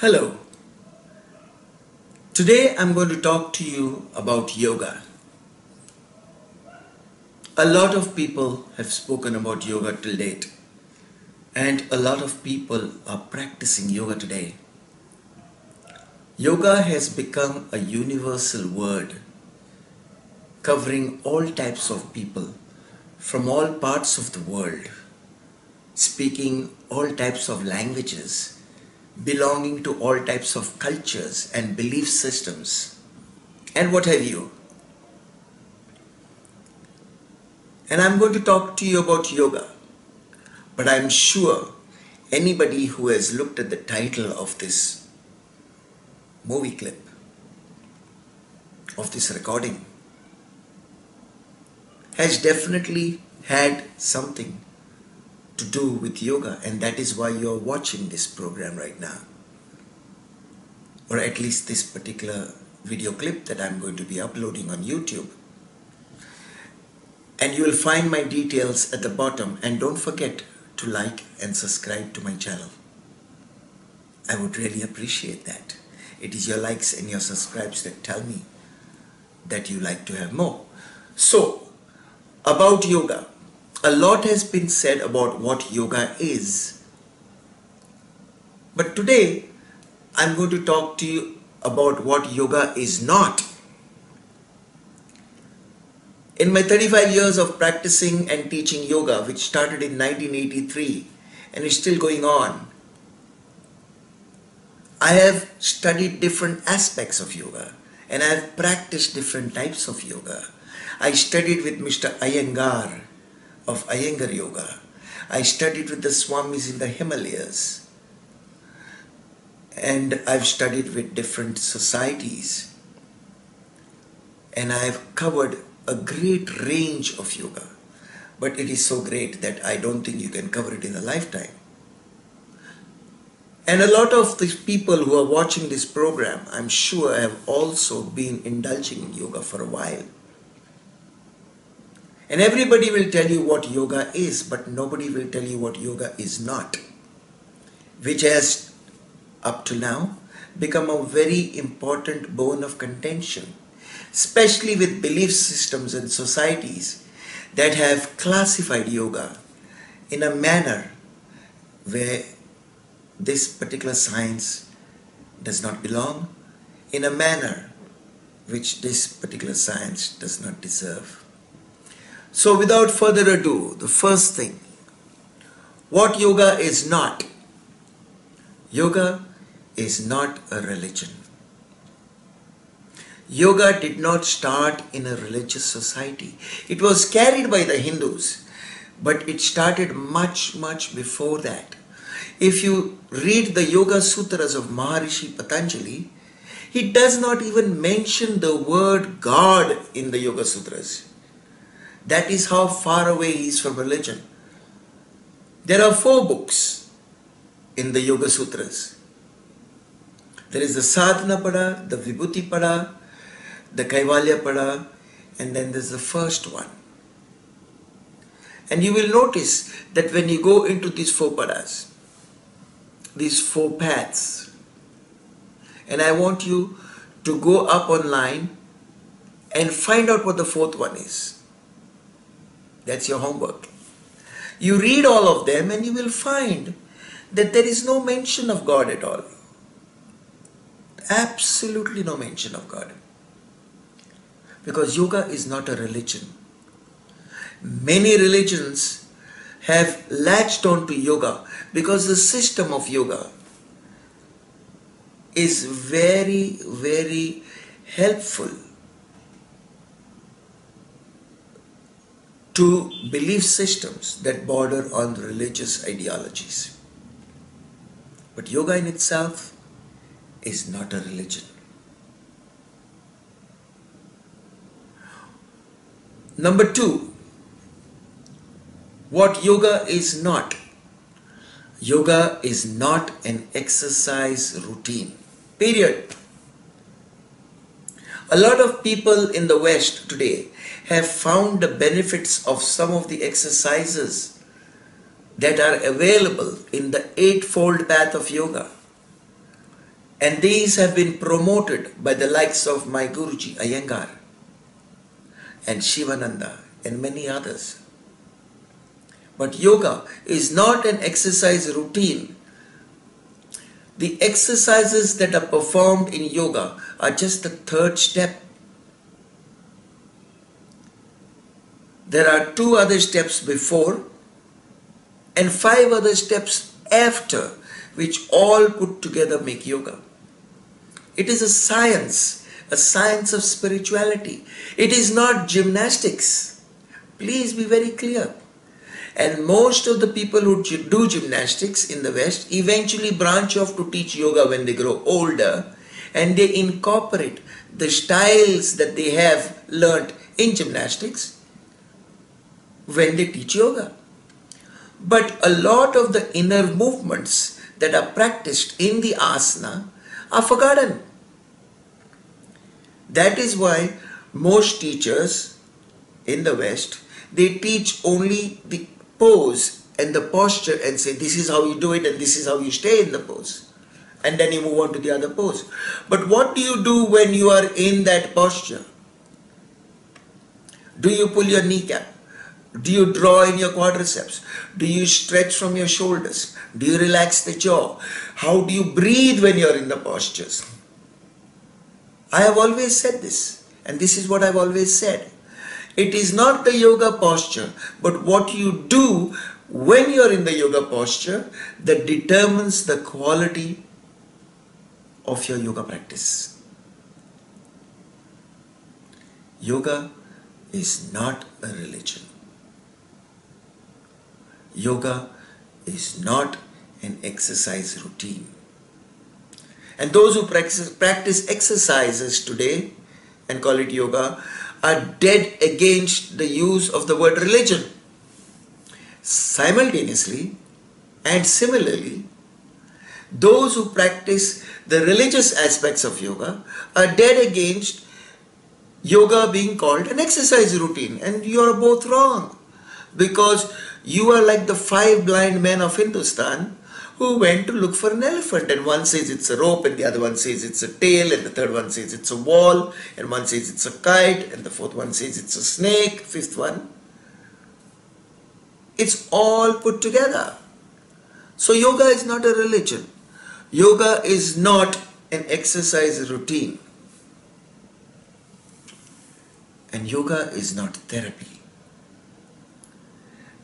Hello. Today I'm going to talk to you about yoga. A lot of people have spoken about yoga till date, and a lot of people are practicing yoga today. Yoga has become a universal word covering all types of people from all parts of the world, speaking all types of languages, belonging to all types of cultures and belief systems, and what have you. And I'm going to talk to you about yoga. But I'm sure anybody who has looked at the title of this movie clip, of this recording, has definitely had something to do with yoga, and that is why you're watching this program right now. Or at least this particular video clip that I'm going to be uploading on YouTube. And you will find my details at the bottom, and don't forget to like and subscribe to my channel. I would really appreciate that. It is your likes and your subscribes that tell me that you like to have more. So, about yoga. A lot has been said about what yoga is. But today, I'm going to talk to you about what yoga is not. In my 35 years of practicing and teaching yoga, which started in 1983 and is still going on, I have studied different aspects of yoga and I have practiced different types of yoga. I studied with Mr. Iyengar of Iyengar Yoga. I studied with the Swamis in the Himalayas. And I've studied with different societies. And I've covered a great range of yoga. But it is so great that I don't think you can cover it in a lifetime. And a lot of the people who are watching this program, I'm sure, have also been indulging in yoga for a while. And everybody will tell you what yoga is, but nobody will tell you what yoga is not, which has, up to now, become a very important bone of contention, especially with belief systems and societies that have classified yoga in a manner where this particular science does not belong, in a manner which this particular science does not deserve. So without further ado, the first thing, what yoga is not. Yoga is not a religion. Yoga did not start in a religious society. It was carried by the Hindus, but it started much before that. If you read the Yoga Sutras of Maharishi Patanjali, he does not even mention the word God in the Yoga Sutras. That is how far away he is from religion. There are 4 books in the Yoga Sutras. There is the Sadhana Pada, the Vibhuti Pada, the Kaivalya Pada, and then there's the first one. And you will notice that when you go into these 4 padas, these 4 paths, and I want you to go up online and find out what the 4th one is. That's your homework. You read all of them and you will find that there is no mention of God at all. Absolutely no mention of God. Because yoga is not a religion. Many religions have latched on to yoga because the system of yoga is very helpful to belief systems that border on religious ideologies. But yoga in itself is not a religion. Number 2, what yoga is not. Yoga is not an exercise routine. Period. A lot of people in the West today have found the benefits of some of the exercises that are available in the 8-fold path of yoga. And these have been promoted by the likes of my Guruji Iyengar and Shivananda and many others. But yoga is not an exercise routine. The exercises that are performed in yoga are just the third step. There are 2 other steps before and 5 other steps after, which all put together make yoga. It is a science of spirituality. It is not gymnastics. Please be very clear. And most of the people who do gymnastics in the West eventually branch off to teach yoga when they grow older, and they incorporate the styles that they have learnt in gymnastics when they teach yoga. But a lot of the inner movements that are practiced in the asana are forgotten. That is why most teachers in the West, they teach only the pose and the posture and say this is how you do it and this is how you stay in the pose. And then you move on to the other pose. But what do you do when you are in that posture? Do you pull your kneecap? Do you draw in your quadriceps? Do you stretch from your shoulders? Do you relax the jaw? How do you breathe when you are in the postures? I have always said this, and this is what I have always said. It is not the yoga posture, but what you do when you are in the yoga posture that determines the quality of your yoga practice. Yoga is not a religion. Yoga is not an exercise routine. And those who practice exercises today and call it yoga are dead against the use of the word religion. Simultaneously and similarly, those who practice the religious aspects of yoga are dead against yoga being called an exercise routine. And you are both wrong, because you are like the 5 blind men of Hindustan who went to look for an elephant, and one says it's a rope, and the other one says it's a tail, and the third one says it's a wall, and one says it's a kite, and the fourth one says it's a snake, fifth one. It's all put together. So yoga is not a religion. Yoga is not an exercise routine. And yoga is not therapy.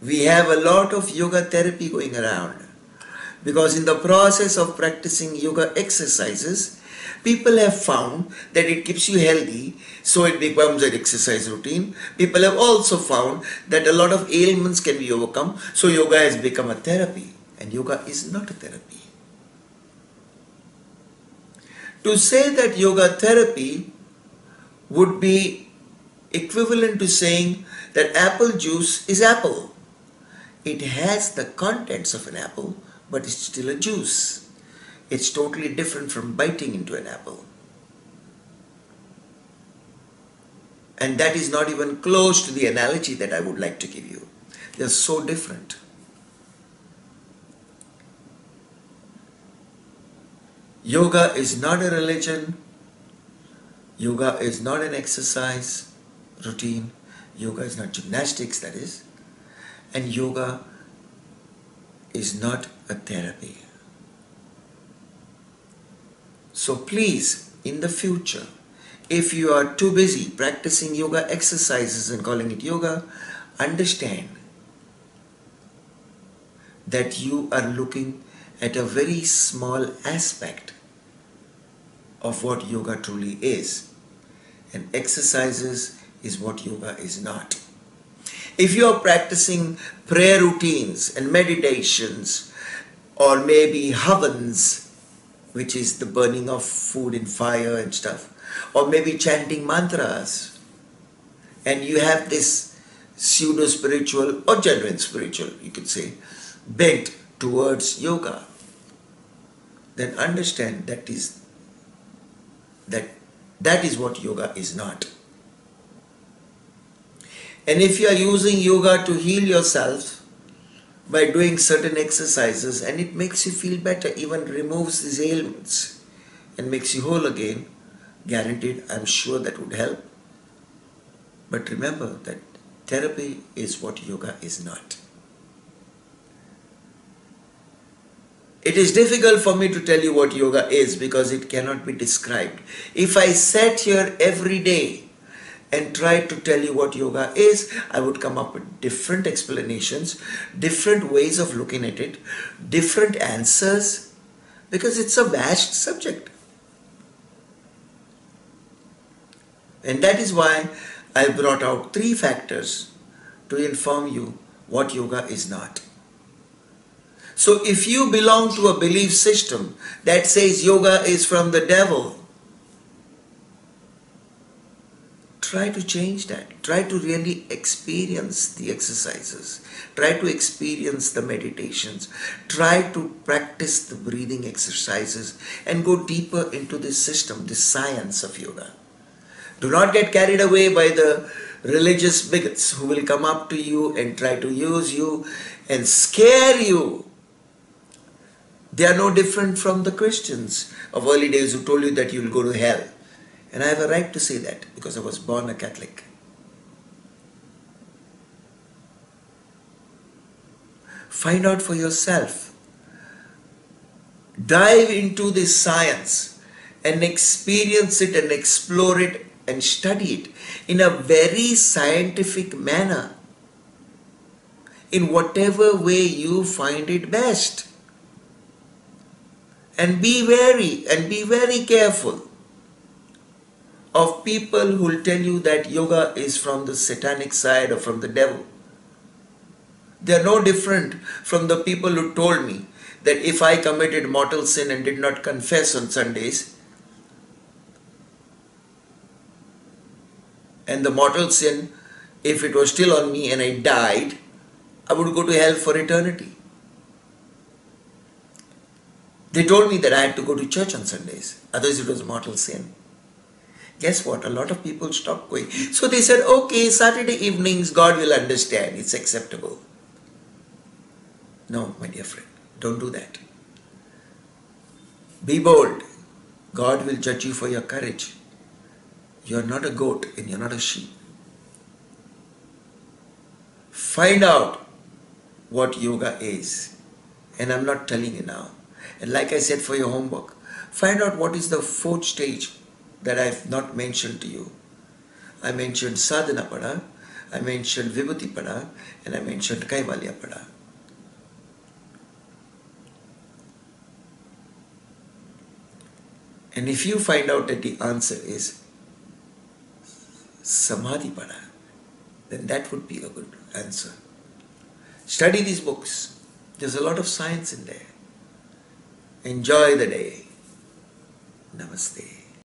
We have a lot of yoga therapy going around, because in the process of practicing yoga exercises, people have found that it keeps you healthy, so it becomes an exercise routine. People have also found that a lot of ailments can be overcome, so yoga has become a therapy, and yoga is not a therapy. To say that yoga therapy would be equivalent to saying that apple juice is apple. It has the contents of an apple, but it's still a juice. It's totally different from biting into an apple. And that is not even close to the analogy that I would like to give you. They're so different. Yoga is not a religion. Yoga is not an exercise routine. Yoga is not gymnastics, that is. And yoga is not a therapy. So please, in the future, if you are too busy practicing yoga exercises and calling it yoga, understand that you are looking at a very small aspect of what yoga truly is. And exercises is what yoga is not. If you are practicing prayer routines and meditations, or maybe havans, which is the burning of food in fire and stuff, or maybe chanting mantras, and you have this pseudo-spiritual or genuine spiritual, you could say, bent towards yoga, then understand that is what yoga is not. And if you are using yoga to heal yourself by doing certain exercises and it makes you feel better, even removes these ailments, and makes you whole again, guaranteed, I'm sure that would help. But remember that therapy is what yoga is not. It is difficult for me to tell you what yoga is because it cannot be described. If I sat here every day and tried to tell you what yoga is, I would come up with different explanations, different ways of looking at it, different answers, because it's a vast subject. And that is why I brought out 3 factors to inform you what yoga is not. So if you belong to a belief system that says yoga is from the devil, try to change that. Try to really experience the exercises. Try to experience the meditations. Try to practice the breathing exercises and go deeper into this system, this science of yoga. Do not get carried away by the religious bigots who will come up to you and try to use you and scare you. They are no different from the Christians of early days who told you that you will go to hell. And I have a right to say that because I was born a Catholic. Find out for yourself. Dive into this science and experience it and explore it and study it in a very scientific manner, in whatever way you find it best. And be wary and be very careful of people who will tell you that yoga is from the satanic side or from the devil. They are no different from the people who told me that if I committed mortal sin and did not confess on Sundays, and the mortal sin, if it was still on me and I died, I would go to hell for eternity. They told me that I had to go to church on Sundays, otherwise it was mortal sin. Guess what? A lot of people stopped going. So they said, okay, Saturday evenings, God will understand. It's acceptable. No, my dear friend, don't do that. Be bold. God will judge you for your courage. You're not a goat and you're not a sheep. Find out what yoga is. And I'm not telling you now. And like I said for your homework, find out what is the 4th stage that I've not mentioned to you. I mentioned Sadhana Pada, I mentioned Vibhuti Pada, and I mentioned Kaivalya Pada. And if you find out that the answer is Samadhi Pada, then that would be a good answer. Study these books. There's a lot of science in there. Enjoy the day. Namaste.